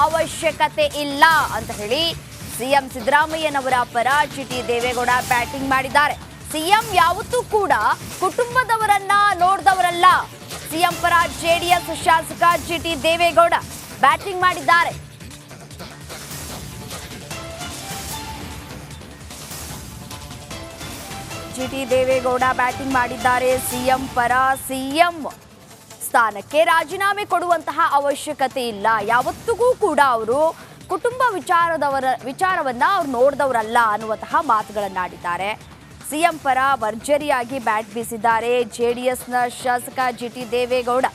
ಅವಶ್ಯಕತೆ ಇಲ್ಲ ಅಂತ ಹೇಳಿ ಸಿಎಂ ಸಿದ್ದರಾಮಯ್ಯನವರ ಪರ ಜಿಟಿ ದೇವೇಗೌಡ ಬ್ಯಾಟಿಂಗ್ ಮಾಡಿದ್ದಾರೆ. ಸಿಎಂ ಯಾವತ್ತೂ ಕೂಡ ಕುಟುಂಬದವರನ್ನ ನೋಡಿದವರಲ್ಲ. ಸಿಎಂ ಪರ ಜೆಡಿಎಸ್ ಶಾಸಕ ಜಿಟಿ ದೇವೇಗೌಡ ಬ್ಯಾಟಿಂಗ್ ಮಾಡಿದ್ದಾರೆ. ಜಿಟಿ ದೇವೇಗೌಡ ಬ್ಯಾಟಿಂಗ್ ಮಾಡಿದ್ದಾರೆ. ಸಿಎಂ ಪರ ಸಿಎಂ ಸ್ಥಾನಕ್ಕೆ ರಾಜೀನಾಮೆ ಕೊಡುವಂತಹ ಅವಶ್ಯಕತೆ ಇಲ್ಲ. ಯಾವತ್ತಿಗೂ ಕೂಡ ಅವರು ಕುಟುಂಬ ವಿಚಾರವನ್ನ ಅವ್ರು ನೋಡಿದವರಲ್ಲ ಅನ್ನುವಂತಹ ಮಾತುಗಳನ್ನಾಡಿದ್ದಾರೆ. ಸಿಎಂ ಪರ ಭರ್ಜರಿಯಾಗಿ ಬ್ಯಾಟ್ ಬೀಸಿದ್ದಾರೆ ಜೆಡಿಎಸ್ನ ಶಾಸಕ ಜಿಟಿ ದೇವೇಗೌಡ.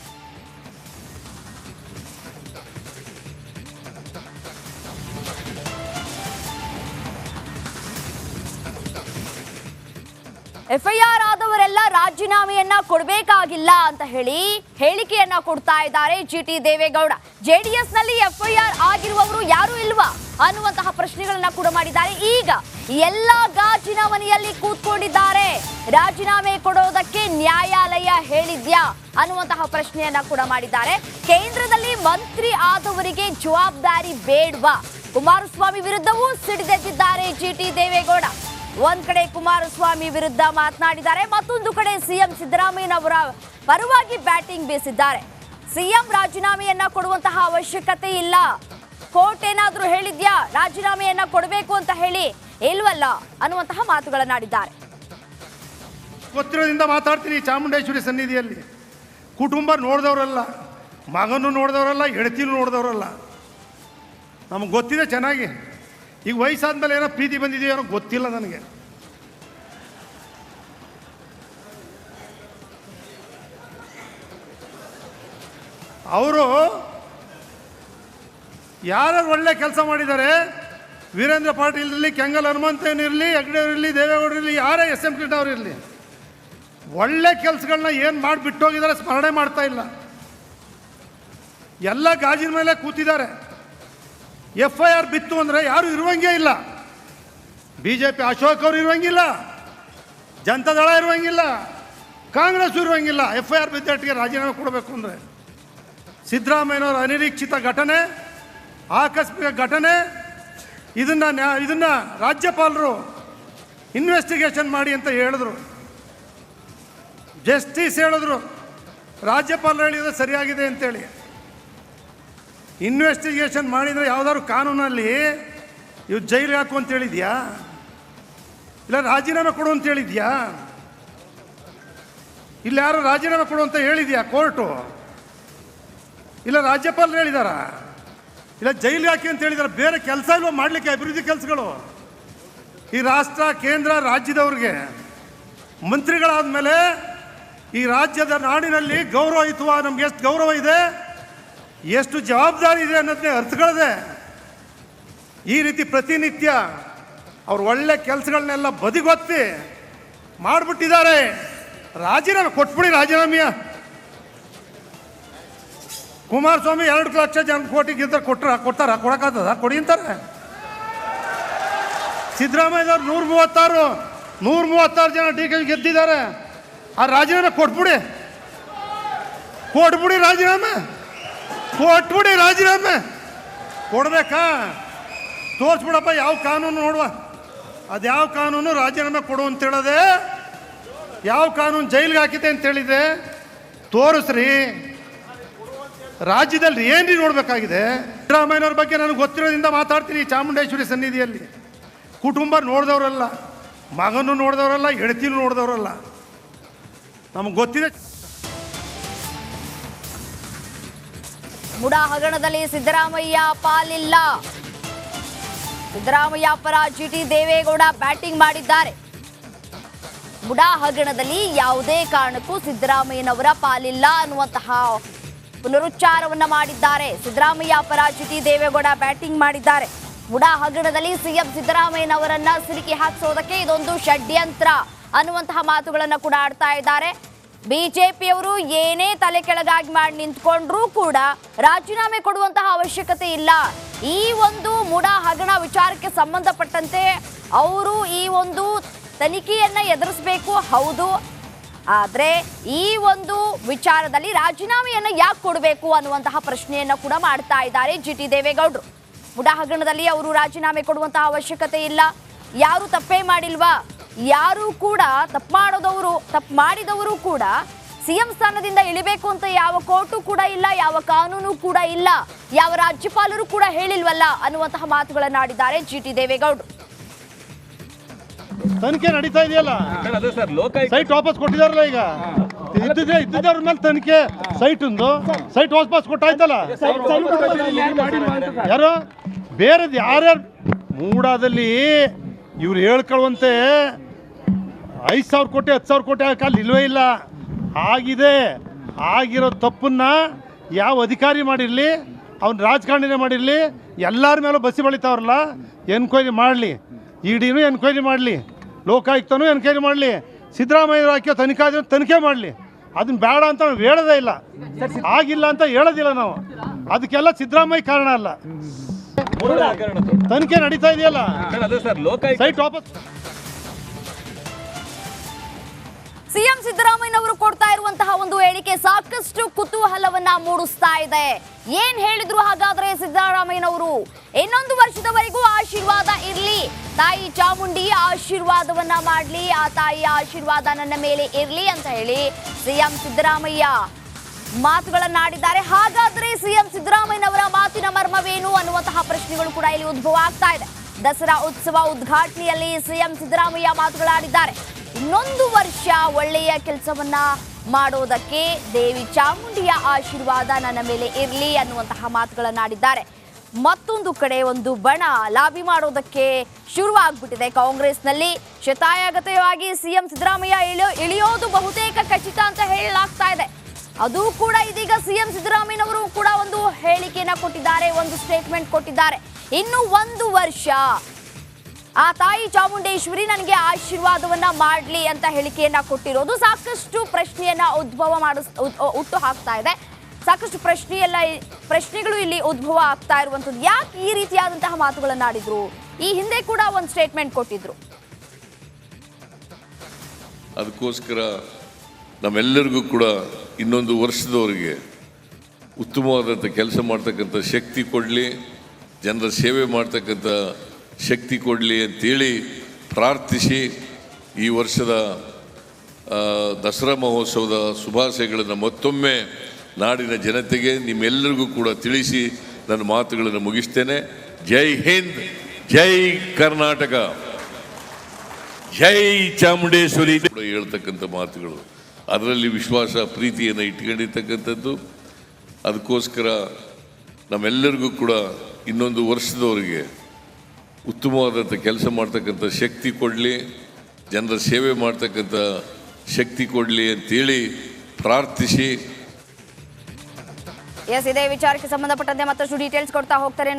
ಎಫ್ಐಆರ್ ಆದವರೆಲ್ಲ ರಾಜೀನಾಮೆಯನ್ನ ಕೊಡಬೇಕಾಗಿಲ್ಲ ಅಂತ ಹೇಳಿ ಹೇಳಿಕೆಯನ್ನ ಕೊಡ್ತಾ ಇದ್ದಾರೆ ಜಿಟಿ ದೇವೇಗೌಡ. ಜೆಡಿಎಸ್ ನಲ್ಲಿ ಎಫ್ಐಆರ್ ಆಗಿರುವವರು ಯಾರು ಇಲ್ವಾ ಅನ್ನುವಂತಹ ಪ್ರಶ್ನೆಗಳನ್ನ ಕೂಡ ಮಾಡಿದ್ದಾರೆ. ಈಗ ಎಲ್ಲ ಗಾಜಿನ ಮನೆಯಲ್ಲಿ ಕೂತ್ಕೊಂಡಿದ್ದಾರೆ. ರಾಜೀನಾಮೆ ಕೊಡೋದಕ್ಕೆ ನ್ಯಾಯಾಲಯ ಹೇಳಿದ್ಯಾ ಅನ್ನುವಂತಹ ಪ್ರಶ್ನೆಯನ್ನ ಕೂಡ ಮಾಡಿದ್ದಾರೆ. ಕೇಂದ್ರದಲ್ಲಿ ಮಂತ್ರಿ ಆದವರಿಗೆ ಜವಾಬ್ದಾರಿ ಬೇಡ್ವಾ? ಕುಮಾರಸ್ವಾಮಿ ವಿರುದ್ಧವೂ ಸಿಡಿದೆದ್ದಿದ್ದಾರೆ ಜಿಟಿ ದೇವೇಗೌಡ. ಒಂದ್ ಕಡೆ ಕುಮಾರಸ್ವಾಮಿ ವಿರುದ್ಧ ಮಾತನಾಡಿದ್ದಾರೆ, ಮತ್ತೊಂದು ಕಡೆ ಸಿಎಂ ಸಿದ್ದರಾಮಯ್ಯನವರ ಪರವಾಗಿ ಬ್ಯಾಟಿಂಗ್ ಬೀಸಿದ್ದಾರೆ. ಸಿಎಂ ರಾಜೀನಾಮೆಯನ್ನ ಕೊಡುವಂತಹ ಅವಶ್ಯಕತೆ ಇಲ್ಲ. ಕೋರ್ಟ್ ಏನಾದ್ರೂ ಹೇಳಿದ್ಯಾ ರಾಜೀನಾಮೆಯನ್ನ ಕೊಡಬೇಕು ಅಂತ ಹೇಳಿ? ಇಲ್ವಲ್ಲ ಅನ್ನುವಂತಹ ಮಾತುಗಳನ್ನಾಡಿದ್ದಾರೆ. ಗೊತ್ತಿರೋದ್ರಿಂದ ಮಾತಾಡ್ತೀನಿ. ಚಾಮುಂಡೇಶ್ವರಿ ಸನ್ನಿಧಿಯಲ್ಲಿ ಕುಟುಂಬ ನೋಡಿದವರಲ್ಲ, ಮಗನೂ ನೋಡಿದವರಲ್ಲ, ಹೆಂಡತಿನೂ ನೋಡಿದವರಲ್ಲ. ನಮಗೆ ಗೊತ್ತಿದೆ ಚೆನ್ನಾಗಿ. ಈಗ ವಯಸ್ಸಾದ್ಮೇಲೆ ಏನೋ ಪ್ರೀತಿ ಬಂದಿದೆಯೋ ಏನೋ ಗೊತ್ತಿಲ್ಲ ನನಗೆ. ಅವರು ಯಾರು ಒಳ್ಳೆ ಕೆಲಸ ಮಾಡಿದ್ದಾರೆ, ವೀರೇಂದ್ರ ಪಾಟೀಲ್ ಇರಲಿ, ಕೆಂಗಲ್ ಹನುಮಂತನಿರಲಿ, ಹೆಗ್ಡೆ ಇರಲಿ, ದೇವೇಗೌಡರಿರಲಿ, ಯಾರೇ SM ಅವ್ರು ಇರಲಿ, ಒಳ್ಳೆ ಕೆಲಸಗಳನ್ನ ಏನು ಮಾಡಿ ಬಿಟ್ಟೋಗಿದ್ದಾರೆ ಸ್ಮರಣೆ ಮಾಡ್ತಾ ಇಲ್ಲ. ಎಲ್ಲ ಗಾಜಿನ ಮೇಲೆ ಕೂತಿದ್ದಾರೆ. FIR ಬಿತ್ತು ಅಂದರೆ ಯಾರು ಇರುವಂಗೇ ಇಲ್ಲ. BJP ಅಶೋಕ್ ಅವರು ಇರುವಂಗಿಲ್ಲ, ಜನತಾದಳ ಇರುವಂಗಿಲ್ಲ, ಕಾಂಗ್ರೆಸ್ ಇರುವಂಗಿಲ್ಲ. FIR ಬಿದ್ದಟ್ಟಿಗೆ ರಾಜೀನಾಮೆ ಕೊಡಬೇಕು ಅಂದರೆ ಸಿದ್ದರಾಮಯ್ಯನವರ ಅನಿರೀಕ್ಷಿತ ಘಟನೆ, ಆಕಸ್ಮಿಕ ಘಟನೆ, ಇದನ್ನು ರಾಜ್ಯಪಾಲರು ಇನ್ವೆಸ್ಟಿಗೇಷನ್ ಮಾಡಿ ಅಂತ ಹೇಳಿದ್ರು. ಜಸ್ಟಿಸ್ ಹೇಳಿದ್ರು, ರಾಜ್ಯಪಾಲರು ಹೇಳಿದ್ರೆ ಸರಿಯಾಗಿದೆ ಅಂತೇಳಿ. ಇನ್ವೆಸ್ಟಿಗೇಷನ್ ಮಾಡಿದರೆ ಯಾವುದಾದ್ರು ಕಾನೂನಲ್ಲಿ ಇವು ಜೈಲಿಗೆ ಹಾಕು ಅಂತ ಹೇಳಿದ್ಯಾ? ಇಲ್ಲ ರಾಜೀನಾಮೆ ಕೊಡು ಅಂತ ಹೇಳಿದ್ಯಾ? ಇಲ್ಲ ಯಾರು ರಾಜೀನಾಮೆ ಕೊಡು ಅಂತ ಹೇಳಿದ್ಯಾ ಕೋರ್ಟು? ಇಲ್ಲ ರಾಜ್ಯಪಾಲರು ಹೇಳಿದಾರ? ಇಲ್ಲ ಜೈಲಿಗೆ ಹಾಕಿ ಅಂತ ಹೇಳಿದಾರೆ? ಬೇರೆ ಕೆಲಸ ಇಲ್ವ ಮಾಡಲಿಕ್ಕೆ? ಅಭಿವೃದ್ಧಿ ಕೆಲಸಗಳು ಈ ರಾಷ್ಟ್ರ, ಕೇಂದ್ರ, ರಾಜ್ಯದವ್ರಿಗೆ ಮಂತ್ರಿಗಳಾದ ಮೇಲೆ ಈ ರಾಜ್ಯದ ನಾಡಿನಲ್ಲಿ ಗೌರವಯುತವ ನಮ್ಗೆ ಎಷ್ಟು ಗೌರವ ಇದೆ, ಎಷ್ಟು ಜವಾಬ್ದಾರಿ ಇದೆ ಅನ್ನೋದನ್ನೇ ಅರ್ಥಗಳದೆ. ಈ ರೀತಿ ಪ್ರತಿನಿತ್ಯ ಅವ್ರು ಒಳ್ಳೆ ಕೆಲಸಗಳನ್ನೆಲ್ಲ ಬದಿಗೊತ್ತಿ ಮಾಡಿಬಿಟ್ಟಿದ್ದಾರೆ. ರಾಜೀನಾಮೆ ಕೊಟ್ಬಿಡಿ. ರಾಜೀನಾಮೆಯ ಕುಮಾರಸ್ವಾಮಿ 2 ಲಕ್ಷ ಕೋಟಿಗಿಂತ ಕೊಡಕ್ಕಾಗ್ತದ? ಕೊಡಿ ಅಂತಾರೆ. ಸಿದ್ದರಾಮಯ್ಯವ್ರು 136 ಜನ DK ಗೆದ್ದಿದ್ದಾರೆ. ಆ ರಾಜೀನಾಮೆ ಕೊಟ್ಬಿಡಿ. ರಾಜೀನಾಮೆ ಕೊಟ್ಬಿಡಿ. ರಾಜೀನಾಮೆ ಕೊಡ್ಬೇಕಾ? ತೋರಿಸ್ಬಿಡಪ್ಪ ಯಾವ ಕಾನೂನು ನೋಡುವ. ಅದು ಯಾವ ಕಾನೂನು ರಾಜೀನಾಮೆ ಕೊಡು ಅಂತ ಹೇಳದೆ, ಯಾವ ಕಾನೂನು ಜೈಲಿಗೆ ಹಾಕಿದೆ ಅಂತ ಹೇಳಿದೆ ತೋರಿಸ್ರಿ. ರಾಜ್ಯದಲ್ಲಿ ಏನ್ರಿ ನೋಡಬೇಕಾಗಿದೆ? ಸಿದ್ದರಾಮಯ್ಯನವ್ರ ಬಗ್ಗೆ ನನಗೆ ಗೊತ್ತಿರೋದ್ರಿಂದ ಮಾತಾಡ್ತೀನಿ. ಚಾಮುಂಡೇಶ್ವರಿ ಸನ್ನಿಧಿಯಲ್ಲಿ ಕುಟುಂಬ ನೋಡಿದವರಲ್ಲ, ಮಗನೂ ನೋಡಿದವರಲ್ಲ, ಹೆಂಡತಿನೂ ನೋಡಿದವರಲ್ಲ. ನಮಗೆ ಗೊತ್ತಿದೆ. ಮುಡಾ ಹಗರಣದಲ್ಲಿ ಸಿದ್ದರಾಮಯ್ಯ ಪಾಲಿಲ್ಲ. ಸಿದ್ದರಾಮಯ್ಯ ಪರ ಜಿಟಿ ದೇವೇಗೌಡ ಬ್ಯಾಟಿಂಗ್ ಮಾಡಿದ್ದಾರೆ. ಮುಡಾ ಹಗರಣದಲ್ಲಿ ಯಾವುದೇ ಕಾರಣಕ್ಕೂ ಸಿದ್ದರಾಮಯ್ಯನವರ ಪಾಲಿಲ್ಲ ಅನ್ನುವಂತಹ ಪುನರುಚ್ಚಾರವನ್ನ ಮಾಡಿದ್ದಾರೆ. ಸಿದ್ದರಾಮಯ್ಯ ಪರ ಜಿಟಿ ದೇವೇಗೌಡ ಬ್ಯಾಟಿಂಗ್ ಮಾಡಿದ್ದಾರೆ. ಮುಡಾ ಹಗರಣದಲ್ಲಿ ಸಿಎಂ ಸಿದ್ದರಾಮಯ್ಯನವರನ್ನ ಸಿಲುಕಿ ಹಾಕಿಸೋದಕ್ಕೆ ಇದೊಂದು ಷಡ್ಯಂತ್ರ ಅನ್ನುವಂತಹ ಮಾತುಗಳನ್ನ ಕೂಡ ಆಡ್ತಾ ಇದ್ದಾರೆ. ಬಿಜೆಪಿಯವರು ಏನೇ ತಲೆ ಕೆಳಗಾಗಿ ಮಾಡಿ ನಿಂತ್ಕೊಂಡ್ರೂ ಕೂಡ ರಾಜೀನಾಮೆ ಕೊಡುವಂತಹ ಅವಶ್ಯಕತೆ ಇಲ್ಲ. ಈ ಒಂದು ಮುಡಾ ಹಗರಣ ವಿಚಾರಕ್ಕೆ ಸಂಬಂಧಪಟ್ಟಂತೆ ಅವರು ಈ ಒಂದು ತನಿಖೆಯನ್ನ ಎದುರಿಸಬೇಕು. ಹೌದು, ಆದ್ರೆ ಈ ಒಂದು ವಿಚಾರದಲ್ಲಿ ರಾಜೀನಾಮೆಯನ್ನ ಯಾಕೆ ಕೊಡಬೇಕು ಅನ್ನುವಂತಹ ಪ್ರಶ್ನೆಯನ್ನ ಕೂಡ ಮಾಡ್ತಾ ಇದ್ದಾರೆ ಜಿಟಿ ದೇವೇಗೌಡರು. ಮುಡಾ ಹಗರಣದಲ್ಲಿ ಅವರು ರಾಜೀನಾಮೆ ಕೊಡುವಂತಹ ಅವಶ್ಯಕತೆ ಇಲ್ಲ, ಯಾರು ತಪ್ಪೇ ಮಾಡಿಲ್ವಾ, ಯಾರು ಕೂಡ ತಪ್ಪು ಮಾಡಿದವರು ಕೂಡ ಸಿಎಂ ಸ್ಥಾನದಿಂದ ಇಳಿಬೇಕು ಅಂತ ಯಾವ ಕೋರ್ಟು ಕೂಡ ಇಲ್ಲ, ಯಾವ ಕಾನೂನು ಕೂಡ ಇಲ್ಲ, ಯಾವ ರಾಜ್ಯಪಾಲರು ಕೂಡ ಹೇಳಿಲ್ವಲ್ಲ ಅನ್ನುವಂತಹ ಮಾತುಗಳನ್ನಾಡಿದ್ದಾರೆ ಜಿಟಿ ದೇವೇಗೌಡರು. ತನಿಖೆ ನಡೀತಾ ಇದೆಯಲ್ಲ, ಸೈಟ್ ವಾಪಸ್ ಕೊಟ್ಟಿದಾರಲ್ಲ, ಈಗ ಇದ್ದಿದ್ದವ್ರ ಮೇಲೆ ತನಿಖೆ, ಸೈಟ್ ವಾಪಸ್ ಕೊಟ್ಟಾಯ್ತಲ್ಲ. ಯಾರು ಬೇರೆದು ಯಾರ್ಯಾರು ಮೂಡಾದಲ್ಲಿ ಇವ್ರು ಹೇಳ್ಕೊಳ್ಳುವಂತೆ 5,000 ಕೋಟಿ 10,000 ಕೋಟಿ ಕಾಲ ಇಲ್ವೇ ಇಲ್ಲ. ಆಗಿದೆ, ಆಗಿರೋ ತಪ್ಪನ್ನ ಯಾವ ಅಧಿಕಾರಿ ಮಾಡಿರಲಿ, ಅವ್ನು ರಾಜಕಾರಣಿನೇ ಮಾಡಿರಲಿ, ಎಲ್ಲರ ಮೇಲೂ ಬಸಿ ಬಳಿತಾವ್ರಲ್ಲ, ಎನ್ಕ್ವೈರಿ ಮಾಡಲಿ, ಇಡಿನೂ ಎನ್ಕ್ವೈರಿ ಮಾಡಲಿ, ಲೋಕಾಯುಕ್ತನೂ ಎನ್ಕ್ವೈರಿ ಮಾಡಲಿ, ಸಿದ್ದರಾಮಯ್ಯ ಹಾಕಿ ತನಿಖೆ ಮಾಡಲಿ. ಅದನ್ನ ಬೇಡ ಅಂತ ನಾವು ಹೇಳೋದೇ ಇಲ್ಲ, ಆಗಿಲ್ಲ ಅಂತ ಹೇಳೋದಿಲ್ಲ ನಾವು. ಅದಕ್ಕೆಲ್ಲ ಸಿದ್ದರಾಮಯ್ಯ ಕಾರಣ ಅಲ್ಲ. ತನಿಖೆ ನಡೀತಾ ಇದೆಯಲ್ಲ, ಸೈಟ್ ವಾಪಸ್. ಸಿಎಂ ಸಿದ್ದರಾಮಯ್ಯನವರು ಕೊಡ್ತಾ ಇರುವಂತಹ ಒಂದು ಹೇಳಿಕೆ ಸಾಕಷ್ಟು ಕುತೂಹಲವನ್ನ ಮೂಡಿಸ್ತಾ ಇದೆ. ಏನ್ ಹೇಳಿದ್ರು ಹಾಗಾದ್ರೆ ಸಿದ್ದರಾಮಯ್ಯನವರು? ಇನ್ನೊಂದು ವರ್ಷದವರೆಗೂ ಆಶೀರ್ವಾದ ಇರ್ಲಿ, ತಾಯಿ ಚಾಮುಂಡಿಯ ಆಶೀರ್ವಾದವನ್ನ ಮಾಡ್ಲಿ, ಆ ತಾಯಿಯ ಆಶೀರ್ವಾದ ನನ್ನ ಮೇಲೆ ಇರ್ಲಿ ಅಂತ ಹೇಳಿ ಸಿಎಂ ಸಿದ್ದರಾಮಯ್ಯ ಮಾತುಗಳನ್ನಾಡಿದ್ದಾರೆ. ಹಾಗಾದ್ರೆ ಸಿಎಂ ಸಿದ್ದರಾಮಯ್ಯನವರ ಮಾತಿನ ಮರ್ಮವೇನು ಅನ್ನುವಂತಹ ಪ್ರಶ್ನೆಗಳು ಕೂಡ ಇಲ್ಲಿ ಉದ್ಭವ ಆಗ್ತಾ ಇದೆ. ದಸರಾ ಉತ್ಸವ ಉದ್ಘಾಟನೆಯಲ್ಲಿ ಸಿಎಂ ಸಿದ್ದರಾಮಯ್ಯ ಮಾತುಗಳಾಡಿದ್ದಾರೆ. ಇನ್ನೊಂದು ವರ್ಷ ಒಳ್ಳೆಯ ಕೆಲಸವನ್ನ ಮಾಡೋದಕ್ಕೆ ದೇವಿ ಚಾಮುಂಡಿಯ ಆಶೀರ್ವಾದ ನನ್ನ ಮೇಲೆ ಇರಲಿ ಅನ್ನುವಂತಹ ಮಾತುಗಳನ್ನಾಡಿದ್ದಾರೆ. ಮತ್ತೊಂದು ಕಡೆ ಒಂದು ಬಣ ಲಾಬಿ ಮಾಡೋದಕ್ಕೆ ಶುರುವಾಗ್ಬಿಟ್ಟಿದೆ ಕಾಂಗ್ರೆಸ್ನಲ್ಲಿ. ಶತಾಯಗತವಾಗಿ ಸಿಎಂ ಸಿದ್ದರಾಮಯ್ಯ ಇಳಿಯೋದು ಬಹುತೇಕ ಖಚಿತ ಅಂತ ಹೇಳಲಾಗ್ತಾ ಇದೆ. ಅದು ಕೂಡ ಇದೀಗ ಸಿಎಂ ಸಿದ್ದರಾಮಯ್ಯನವರು ಕೂಡ ಒಂದು ಹೇಳಿಕೆಯನ್ನ ಕೊಟ್ಟಿದ್ದಾರೆ, ಒಂದು ಸ್ಟೇಟ್ಮೆಂಟ್ ಕೊಟ್ಟಿದ್ದಾರೆ. ಇನ್ನು ಒಂದು ವರ್ಷ ಆ ತಾಯಿ ಚಾಮುಂಡೇಶ್ವರಿ ನನಗೆ ಆಶೀರ್ವಾದವನ್ನ ಮಾಡಲಿ ಅಂತ ಹೇಳಿಕೆಯನ್ನ ಕೊಟ್ಟಿರೋದು ಸಾಕಷ್ಟು ಪ್ರಶ್ನೆಯನ್ನ ಹುಟ್ಟು ಹಾಕ್ತಾ ಇದೆ. ಸಾಕಷ್ಟು ಪ್ರಶ್ನೆಗಳು ಇಲ್ಲಿ ಉದ್ಭವ ಆಗ್ತಾ ಇರುವಂತದ್ದು. ಯಾಕೆ ಈ ರೀತಿಯಾದಂತಹ ಮಾತುಗಳನ್ನಾಡಿದ್ರು? ಈ ಹಿಂದೆ ಕೂಡ ಒಂದು ಸ್ಟೇಟ್ಮೆಂಟ್ ಕೊಟ್ಟಿದ್ರು. ಅದಕ್ಕೋಸ್ಕರ ನಮ್ಮೆಲ್ಲರಿಗೂ ಕೂಡ ಇನ್ನೊಂದು ವರ್ಷದವರೆಗೆ ಉತ್ತಮವಾದಂಥ ಕೆಲಸ ಮಾಡ್ತಕ್ಕಂಥ ಶಕ್ತಿ ಕೊಡಲಿ, ಜನರ ಸೇವೆ ಮಾಡ್ತಕ್ಕಂಥ ಶಕ್ತಿ ಕೊಡಲಿ ಅಂತೇಳಿ ಪ್ರಾರ್ಥಿಸಿ ಈ ವರ್ಷದ ದಸರಾ ಮಹೋತ್ಸವದ ಶುಭಾಶಯಗಳನ್ನು ಮತ್ತೊಮ್ಮೆ ನಾಡಿನ ಜನತೆಗೆ ನಿಮ್ಮೆಲ್ಲರಿಗೂ ಕೂಡ ತಿಳಿಸಿ ನನ್ನ ಮಾತುಗಳನ್ನು ಮುಗಿಸ್ತೇನೆ. ಜೈ ಹಿಂದ್, ಜೈ ಕರ್ನಾಟಕ, ಜೈ ಚಾಮುಂಡೇಶ್ವರಿ ಹೇಳ್ತಕ್ಕಂಥ ಮಾತುಗಳು, ಅದರಲ್ಲಿ ವಿಶ್ವಾಸ ಪ್ರೀತಿಯನ್ನು ಇಟ್ಕೊಂಡಿರ್ತಕ್ಕಂಥದ್ದು. ಅದಕ್ಕೋಸ್ಕರ ನಮ್ಮೆಲ್ಲರಿಗೂ ಕೂಡ ಇನ್ನೊಂದು ವರ್ಷದವರೆಗೆ ಉತ್ತಮವಾದಂಥ ಕೆಲಸ ಮಾಡ್ತಕ್ಕಂಥ ಶಕ್ತಿ ಕೊಡಲಿ, ಜನರ ಸೇವೆ ಮಾಡ್ತಕ್ಕಂಥ ಶಕ್ತಿ ಕೊಡಲಿ ಅಂತೇಳಿ ಪ್ರಾರ್ಥಿಸಿ. ಇದೇ ವಿಚಾರಕ್ಕೆ ಸಂಬಂಧಪಟ್ಟಂತೆ ಮತ್ತಷ್ಟು ಡೀಟೇಲ್ಸ್ ಕೊಡ್ತಾ ಹೋಗ್ತಾರೆ.